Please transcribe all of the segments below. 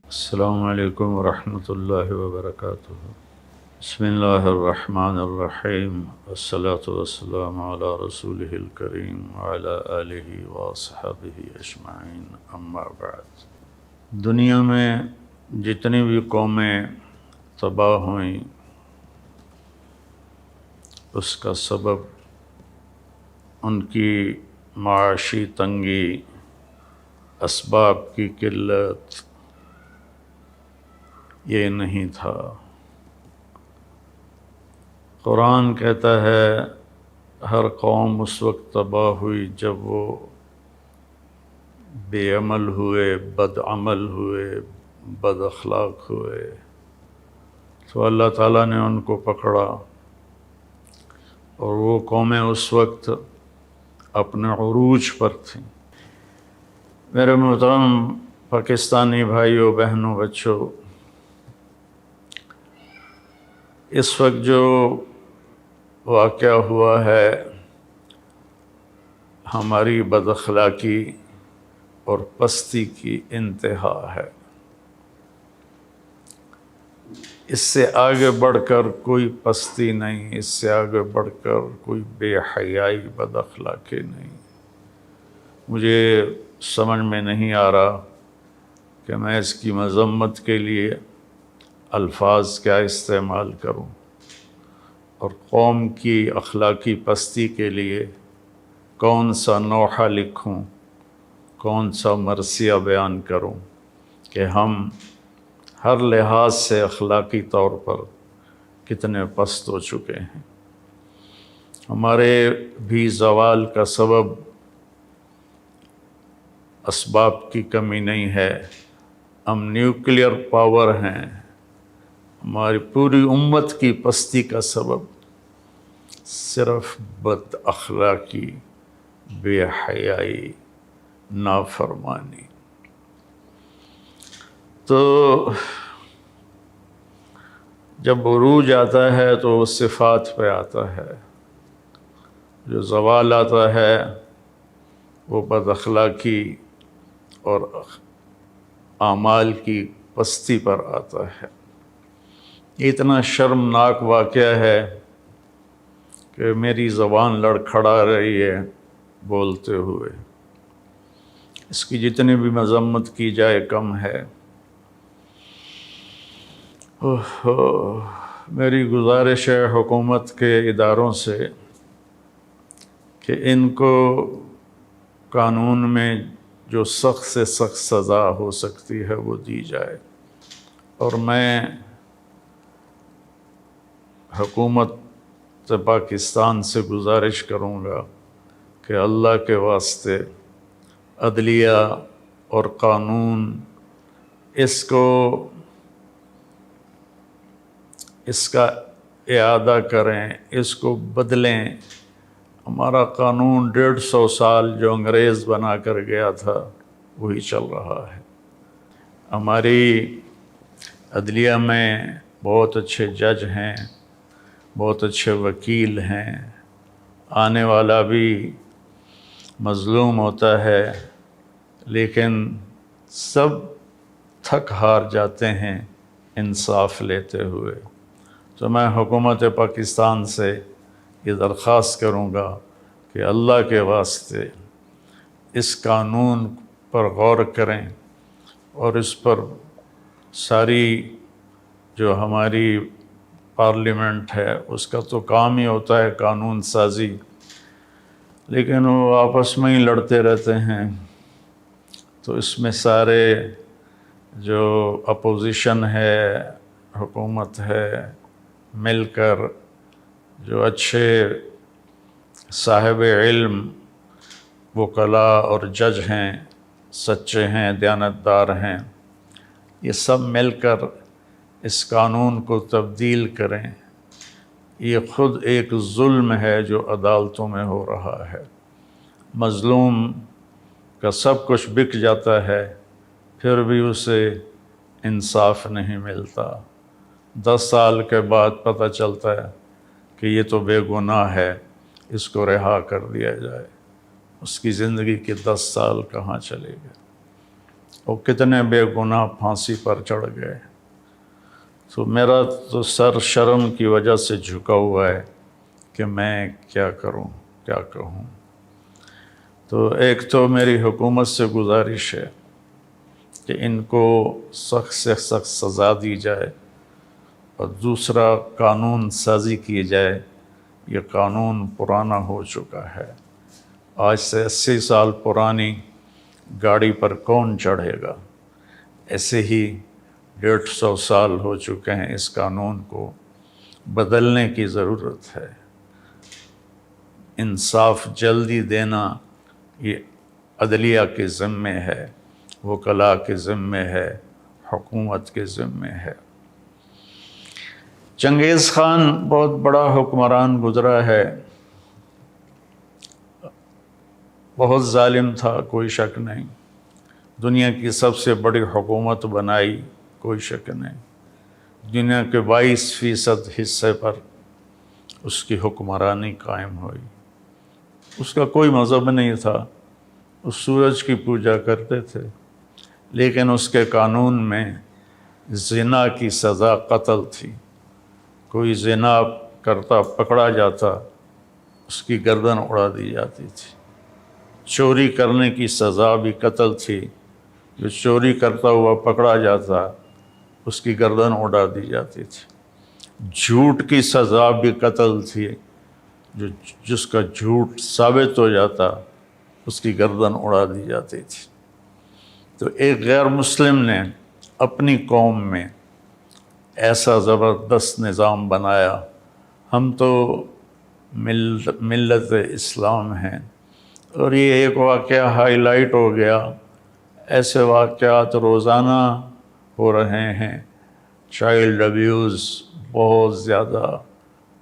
السلام علیکم ورحمۃ اللہ وبرکاتہ۔ بسم اللہ الرحمن الرحیم، والصلاة والسلام علی رسولہ الکریم وعلی آلہ واصحابہ اجمعین، اما بعد۔ دنیا میں جتنی بھی قومیں تباہ ہوئیں اس کا سبب ان کی معاشی تنگی، اسباب کی قلت یہ نہیں تھا۔ قرآن کہتا ہے ہر قوم اس وقت تباہ ہوئی جب وہ بے عمل ہوئے، بد عمل ہوئے، بد اخلاق ہوئے، تو اللہ تعالیٰ نے ان کو پکڑا، اور وہ قومیں اس وقت اپنے عروج پر تھیں۔ میرے محترم پاکستانی بھائیوں، بہنوں، بچوں، اس وقت جو واقعہ ہوا ہے ہماری بد اخلاقی اور پستی کی انتہا ہے۔ اس سے آگے بڑھ کر کوئی پستی نہیں، اس سے آگے بڑھ کر کوئی بے حیائی، بد اخلاقی نہیں۔ مجھے سمجھ میں نہیں آ رہا کہ میں اس کی مذمت کے لیے الفاظ کیا استعمال کروں، اور قوم کی اخلاقی پستی کے لیے کون سا نوحہ لکھوں، کون سا مرثیہ بیان کروں کہ ہم ہر لحاظ سے اخلاقی طور پر کتنے پست ہو چکے ہیں۔ ہمارے بھی زوال کا سبب اسباب کی کمی نہیں ہے، ہم نیوکلیئر پاور ہیں۔ ہماری پوری امت کی پستی کا سبب صرف بد اخلاقی، بے حیائی، نافرمانی۔ تو جب عروج آتا ہے تو وہ صفات پہ آتا ہے، جو زوال آتا ہے وہ بد اخلاقی اور اعمال کی پستی پر آتا ہے۔ اتنا شرمناک واقعہ ہے کہ میری زبان لڑکھڑا رہی ہے بولتے ہوئے۔ اس کی جتنی بھی مذمت کی جائے کم ہے۔ میری گزارش ہے حکومت کے اداروں سے کہ ان کو قانون میں جو سخت سے سخت سزا ہو سکتی ہے وہ دی جائے، اور میں حکومت پاکستان سے گزارش کروں گا کہ اللہ کے واسطے عدلیہ اور قانون اس کا اعادہ کریں، اس کو بدلیں۔ ہمارا قانون 150 سال جو انگریز بنا کر گیا تھا وہی چل رہا ہے۔ ہماری عدلیہ میں بہت اچھے جج ہیں، بہت اچھے وکیل ہیں، آنے والا بھی مظلوم ہوتا ہے، لیکن سب تھک ہار جاتے ہیں انصاف لیتے ہوئے۔ تو میں حکومت پاکستان سے یہ درخواست کروں گا کہ اللہ کے واسطے اس قانون پر غور کریں، اور اس پر ساری جو ہماری پارلیمنٹ ہے اس کا تو کام ہی ہوتا ہے قانون سازی، لیکن وہ آپس میں ہی لڑتے رہتے ہیں۔ تو اس میں سارے جو اپوزیشن ہے، حکومت ہے، مل کر جو اچھے صاحب علم وکلاء اور جج ہیں، سچے ہیں، دیانتدار ہیں، یہ سب مل کر اس قانون کو تبدیل کریں۔ یہ خود ایک ظلم ہے جو عدالتوں میں ہو رہا ہے۔ مظلوم کا سب کچھ بک جاتا ہے، پھر بھی اسے انصاف نہیں ملتا۔ 10 سال کے بعد پتہ چلتا ہے کہ یہ تو بے گناہ ہے، اس کو رہا کر دیا جائے۔ اس کی زندگی کے 10 سال کہاں چلے گئے، اور کتنے بے گناہ پھانسی پر چڑھ گئے۔ تو میرا تو سر شرم کی وجہ سے جھکا ہوا ہے کہ میں کیا کروں، کیا کہوں۔ تو ایک تو میری حکومت سے گزارش ہے کہ ان کو سخت سے سخت سزا دی جائے، اور دوسرا قانون سازی کی جائے۔ یہ قانون پرانا ہو چکا ہے، آج سے 80 سال پرانی گاڑی پر کون چڑھے گا؟ ایسے ہی 150 سال ہو چکے ہیں، اس قانون کو بدلنے کی ضرورت ہے۔ انصاف جلدی دینا یہ عدلیہ کے ذمے ہے، وکلاء کے ذمے ہے، حکومت کے ذمے ہے۔ چنگیز خان بہت بڑا حکمران گزرا ہے، بہت ظالم تھا، کوئی شک نہیں۔ دنیا کی سب سے بڑی حکومت بنائی، کوئی شک نہیں۔ دنیا کے 22% حصے پر اس کی حکمرانی قائم ہوئی۔ اس کا کوئی مذہب نہیں تھا، اس سورج کی پوجا کرتے تھے، لیکن اس کے قانون میں زنا کی سزا قتل تھی۔ کوئی زنا کرتا پکڑا جاتا، اس کی گردن اڑا دی جاتی تھی۔ چوری کرنے کی سزا بھی قتل تھی، جو چوری کرتا ہوا پکڑا جاتا اس کی گردن اڑا دی جاتی تھی۔ جھوٹ کی سزا بھی قتل تھی، جس کا جھوٹ ثابت ہو جاتا اس کی گردن اڑا دی جاتی تھی۔ تو ایک غیر مسلم نے اپنی قوم میں ایسا زبردست نظام بنایا۔ ہم تو ملت اسلام ہیں، اور یہ ایک واقعہ ہائی لائٹ ہو گیا۔ ایسے واقعات روزانہ ہو رہے ہیں۔ چائلڈ ابیوز بہت زیادہ،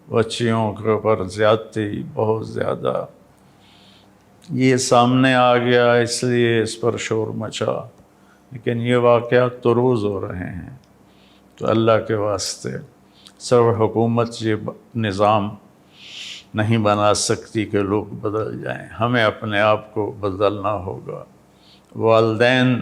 بچیوں کے اوپر زیادتی بہت زیادہ۔ یہ سامنے آ گیا اس لیے اس پر شور مچا، لیکن یہ واقعات تو روز ہو رہے ہیں۔ تو اللہ کے واسطے صرف حکومت یہ نظام نہیں بنا سکتی کہ لوگ بدل جائیں، ہمیں اپنے آپ کو بدلنا ہوگا۔ والدین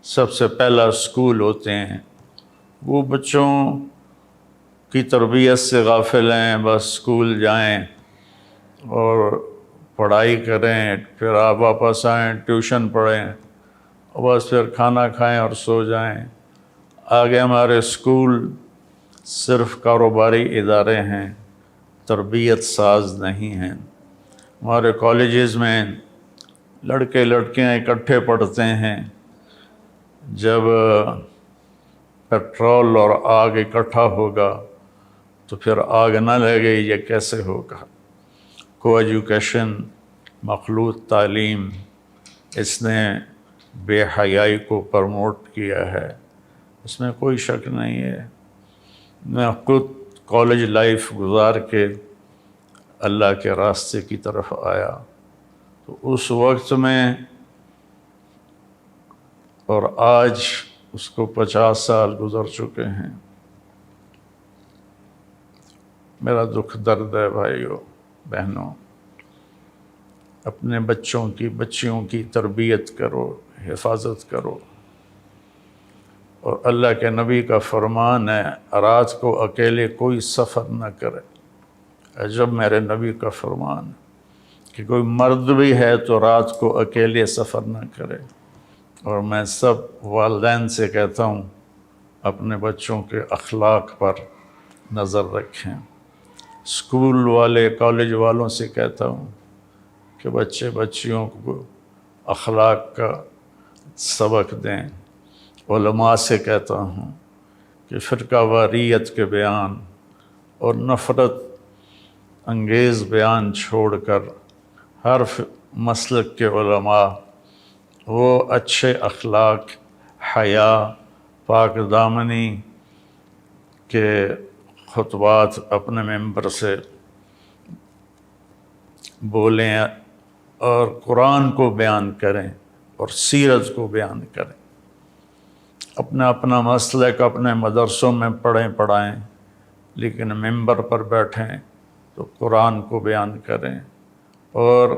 سب سے پہلا اسکول ہوتے ہیں، وہ بچوں کی تربیت سے غافل ہیں، بس اسکول جائیں اور پڑھائی کریں، پھر آپ واپس آئیں، ٹیوشن پڑھیں، اور بس پھر کھانا کھائیں اور سو جائیں۔ آگے ہمارے اسکول صرف کاروباری ادارے ہیں، تربیت ساز نہیں ہیں۔ ہمارے کالجز میں لڑکے لڑکیاں اکٹھے پڑھتے ہیں، جب پیٹرول اور آگ اکٹھا ہوگا تو پھر آگ نہ لگے، یہ کیسے ہوگا؟ کو ایجوکیشن، مخلوط تعلیم، اس نے بے حیائی کو پروموٹ کیا ہے، اس میں کوئی شک نہیں ہے۔ میں خود کالج لائف گزار کے اللہ کے راستے کی طرف آیا، تو اس وقت میں اور آج اس کو 50 سال گزر چکے ہیں۔ میرا دکھ درد ہے بھائیوں بہنوں، اپنے بچوں کی بچیوں کی تربیت کرو، حفاظت کرو۔ اور اللہ کے نبی کا فرمان ہے رات کو اکیلے کوئی سفر نہ کرے۔ عجب میرے نبی کا فرمان ہے کہ کوئی مرد بھی ہے تو رات کو اکیلے سفر نہ کرے۔ اور میں سب والدین سے کہتا ہوں اپنے بچوں کے اخلاق پر نظر رکھیں۔ اسکول والے کالج والوں سے کہتا ہوں کہ بچے بچیوں کو اخلاق کا سبق دیں۔ علماء سے کہتا ہوں کہ فرقہ واریت کے بیان اور نفرت انگیز بیان چھوڑ کر ہر مسلک کے علماء وہ اچھے اخلاق، حیا، پاک دامنی کے خطبات اپنے ممبر سے بولیں اور قرآن کو بیان کریں اور سیرت کو بیان کریں۔ اپنا مسلک اپنے مدرسوں میں پڑھائیں، لیکن ممبر پر بیٹھیں تو قرآن کو بیان کریں۔ اور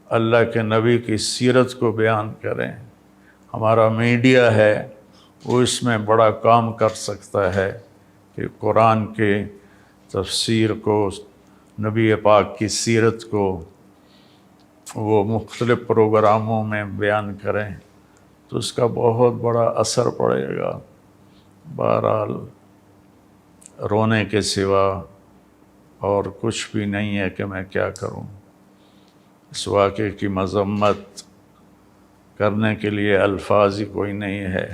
اللہ کے نبی کی سیرت کو بیان کریں۔ ہمارا میڈیا ہے وہ اس میں بڑا کام کر سکتا ہے کہ قرآن کے تفسیر کو، نبی پاک کی سیرت کو وہ مختلف پروگراموں میں بیان کریں تو اس کا بہت بڑا اثر پڑے گا۔ بہرحال رونے کے سوا اور کچھ بھی نہیں ہے کہ میں کیا کروں۔ اس واقعے کی مذمت کرنے کے لیے الفاظ ہی کوئی نہیں ہے۔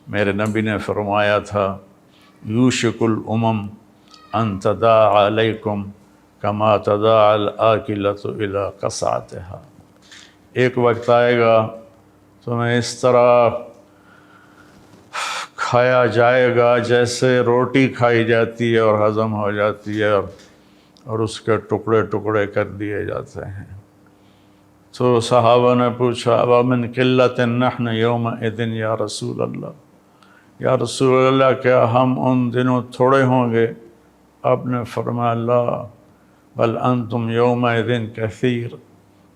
میرے نبی نے فرمایا تھا یوشک الامم ان تداعی علیکم کما تداعی الآکلۃ الی قصعتها، ایک وقت آئے گا تمہیں اس طرح کھایا جائے گا جیسے روٹی کھائی جاتی ہے اور ہضم ہو جاتی ہے اور اس کے ٹکڑے ٹکڑے کر دیے جاتے ہیں۔ تو صحابہ نے پوچھا ومن قلۃ نحن یومئذ یا رسول اللہ، یا رسول اللہ کیا ہم ان دنوں تھوڑے ہوں گے؟ آپ نے فرمایا لا بل انتم یومئذ کثیر،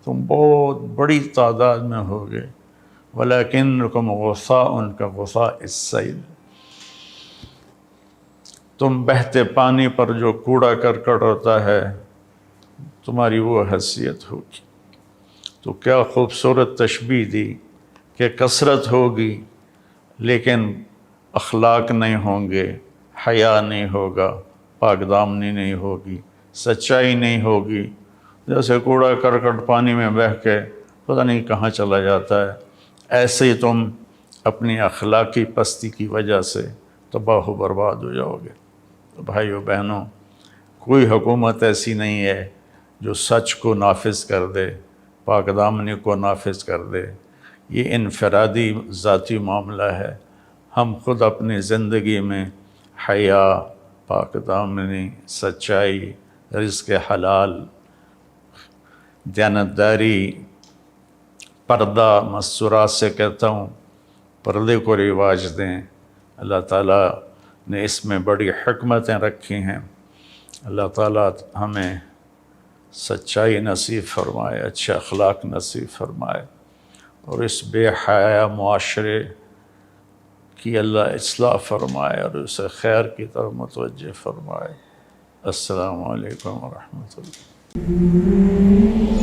تم بہت بڑی تعداد میں ہوگے، ولکنکم غثاء کغثاء السیل، تم بہتے پانی پر جو کوڑا کرکٹ ہوتا ہے تمہاری وہ حیثیت ہوگی۔ تو کیا خوبصورت تشبیہ دی کہ کثرت ہوگی لیکن اخلاق نہیں ہوں گے، حیا نہیں ہوگا، پاک دامنی نہیں ہوگی، سچائی نہیں ہوگی، جیسے کوڑا کرکٹ پانی میں بہہ کے پتہ نہیں کہاں چلا جاتا ہے، ایسے ہی تم اپنی اخلاقی پستی کی وجہ سے تباہ و برباد ہو جاؤ گے۔ تو بھائیو بہنوں، کوئی حکومت ایسی نہیں ہے جو سچ کو نافذ کر دے، پاک دامنی کو نافذ کر دے۔ یہ انفرادی ذاتی معاملہ ہے۔ ہم خود اپنی زندگی میں حیا، پاک دامنی، سچائی، رزق حلال، دیانتداری، پردہ، مستورات سے کہتا ہوں پردے کو رواج دیں۔ اللہ تعالیٰ نے اس میں بڑی حکمتیں رکھی ہیں۔ اللہ تعالیٰ ہمیں سچائی نصیب فرمائے، اچھے اخلاق نصیب فرمائے، اور اس بے حیا معاشرے کی اللہ اصلاح فرمائے اور اسے خیر کی طرف متوجہ فرمائے۔ السلام علیکم ورحمۃ اللہ۔